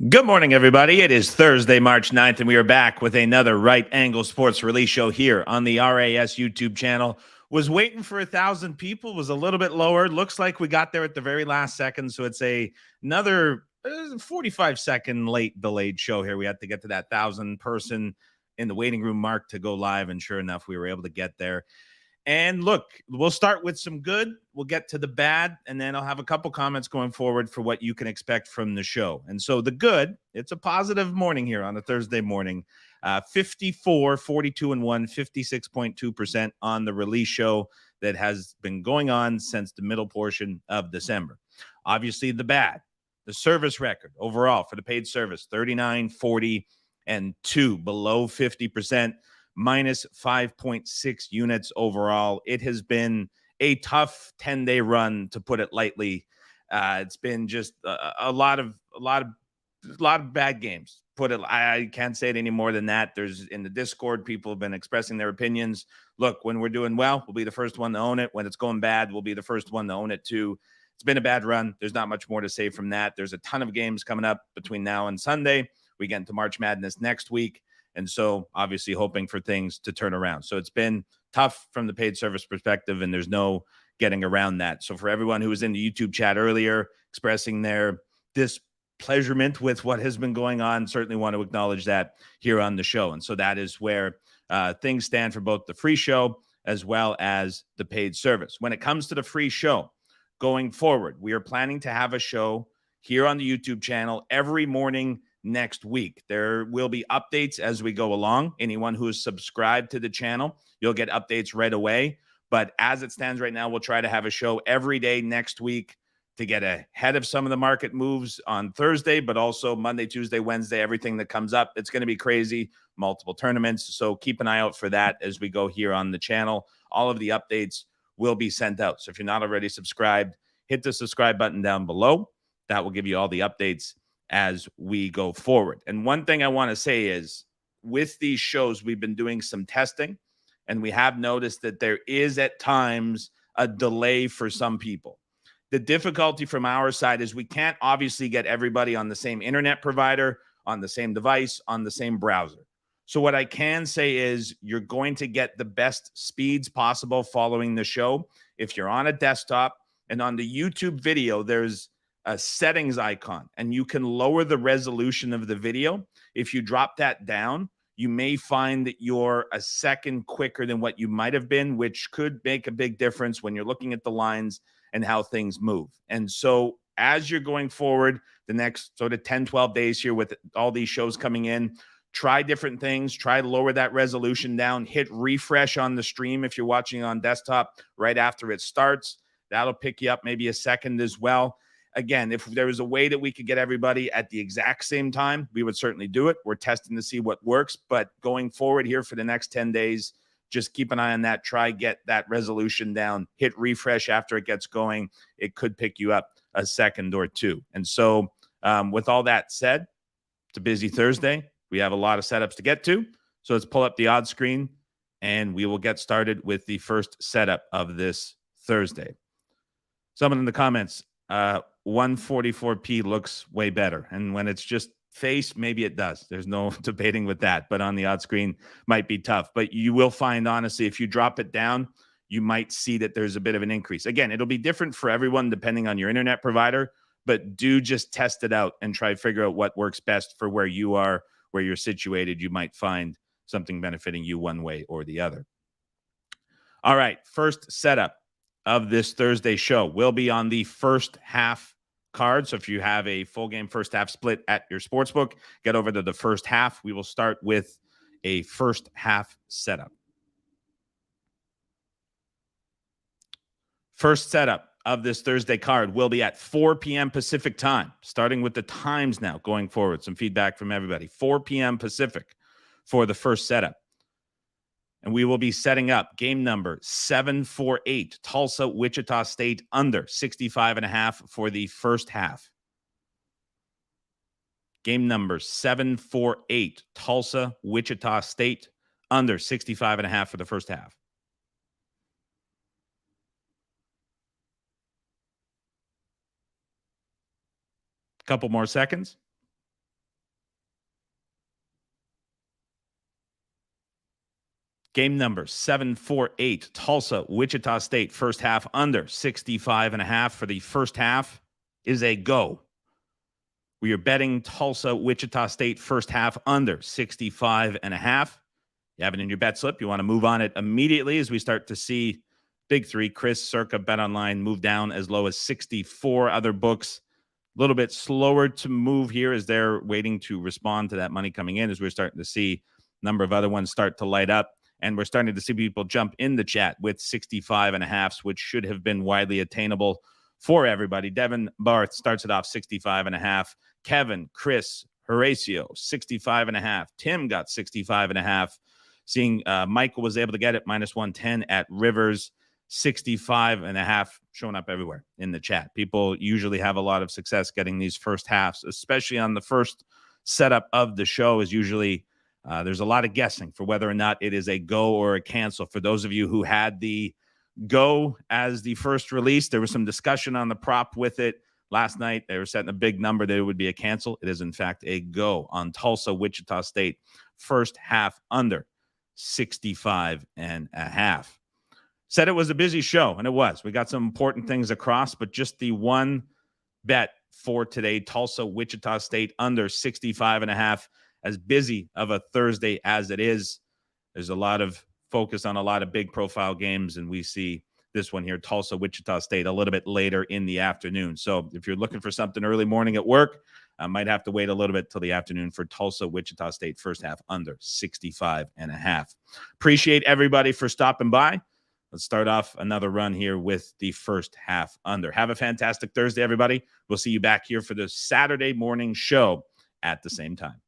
Good morning, everybody. It is Thursday, March 9th, and we are back with another Right Angle Sports Release Show here on the RAS YouTube channel. Was waiting for 1,000 people, was a little bit lower. Looks like we got there at the very last second, so it's another 45-second late delayed show here. We had to get to that 1,000 person in the waiting room mark to go live, and sure enough, we were able to get there. And look, we'll start with some good. We'll get to the bad, and then I'll have a couple comments going forward for what you can expect from the show. And so the good, it's a positive morning here on a Thursday morning. 54, 42 and 1, 56.2% on the release show that has been going on since the middle portion of December. Obviously, the bad, the service record overall for the paid service, 39, 40, and 2, below 50%. Minus 5.6 units overall. It has been a tough 10-day run, to put it lightly. It's been just a lot of bad games. I can't say it any more than that. There's in the Discord, people have been expressing their opinions. Look, when we're doing well, we'll be the first one to own it. When it's going bad, we'll be the first one to own it too. It's been a bad run. There's not much more to say from that. There's a ton of games coming up between now and Sunday. We get into March Madness next week. And so obviously hoping for things to turn around. So it's been tough from the paid service perspective, and there's no getting around that. So for everyone who was in the YouTube chat earlier expressing their displeasurement with what has been going on, certainly want to acknowledge that here on the show. And so that is where things stand for both the free show as well as the paid service. When it comes to the free show going forward, we are planning to have a show here on the YouTube channel every morning next week. There will be updates as we go along. Anyone who is subscribed to the channel, you'll get updates right away. But as it stands right now, we'll try to have a show every day next week to get ahead of some of the market moves on Thursday, but also Monday, Tuesday, Wednesday, everything that comes up. It's going to be crazy, multiple tournaments. So keep an eye out for that as we go here on the channel. All of the updates will be sent out. So if you're not already subscribed, hit the subscribe button down below. That will give you all the updates as we go forward. And one thing I want to say is, with these shows, we've been doing some testing, and we have noticed that there is at times a delay for some people. The difficulty from our side is we can't obviously get everybody on the same internet provider, on the same device, on the same browser. So what I can say is you're going to get the best speeds possible following the show. If you're on a desktop, and on the YouTube video, there's a settings icon, and you can lower the resolution of the video. If you drop that down, you may find that you're a second quicker than what you might have been, which could make a big difference when you're looking at the lines and how things move. And so as you're going forward the next sort of 10, 12 days here with all these shows coming in, try different things, try to lower that resolution down, hit refresh on the stream if you're watching on desktop right after it starts. That'll pick you up maybe a second as well. Again, if there was a way that we could get everybody at the exact same time, we would certainly do it. We're testing to see what works, but going forward here for the next 10 days, just keep an eye on that. Try get that resolution down, hit refresh after it gets going. It could pick you up a second or two. And so with all that said, it's a busy Thursday. We have a lot of setups to get to. So let's pull up the odds screen, and we will get started with the first setup of this Thursday. Someone in the comments, 144p looks way better. And when it's just face, maybe it does. There's no debating with that. But on the odds screen, might be tough. But you will find, honestly, if you drop it down, you might see that there's a bit of an increase. Again, it'll be different for everyone depending on your internet provider. But do just test it out and try to figure out what works best for where you are, where you're situated. You might find something benefiting you one way or the other. All right, first setup of this Thursday show will be on the first half card. So if you have a full game first half split at your sportsbook, get over to the first half. We will start with a first half setup. First setup of this Thursday card will be at 4 p.m. Pacific time, starting with the times now going forward. Some feedback from everybody. 4 p.m. Pacific for the first setup. And we will be setting up game number 748, Tulsa, Wichita State under 65.5 for the first half. Game number 748, Tulsa, Wichita State under 65.5 for the first half. Couple more seconds. Game number 748, Tulsa, Wichita State, first half under 65.5 for the first half is a go. We are betting Tulsa, Wichita State, first half under 65.5. You have it in your bet slip. You want to move on it immediately as we start to see Big Three, Chris, Circa, Bet Online move down as low as 64. Other books a little bit slower to move here as they're waiting to respond to that money coming in, as we're starting to see a number of other ones start to light up. And we're starting to see people jump in the chat with 65.5s, which should have been widely attainable for everybody. Devin Barth starts it off 65.5. Kevin, Chris, Horatio, 65.5. Tim got 65.5. Seeing Michael was able to get it minus 110 at Rivers, 65.5 showing up everywhere in the chat. People usually have a lot of success getting these first halves, especially on the first setup of the show is usually there's a lot of guessing for whether or not it is a go or a cancel. For those of you who had the go as the first release, there was some discussion on the prop with it last night. They were setting a big number that it would be a cancel. It is, in fact, a go on Tulsa, Wichita State, first half under 65.5. Said it was a busy show, and it was. We got some important things across, but just the one bet for today, Tulsa, Wichita State, under 65.5. As busy of a Thursday as it is, there's a lot of focus on a lot of big profile games, and we see this one here, Tulsa, Wichita State, a little bit later in the afternoon. So if you're looking for something early morning at work, I might have to wait a little bit till the afternoon for Tulsa, Wichita State, first half under 65.5. Appreciate everybody for stopping by. Let's start off another run here with the first half under. Have a fantastic Thursday, everybody. We'll see you back here for the Saturday morning show at the same time.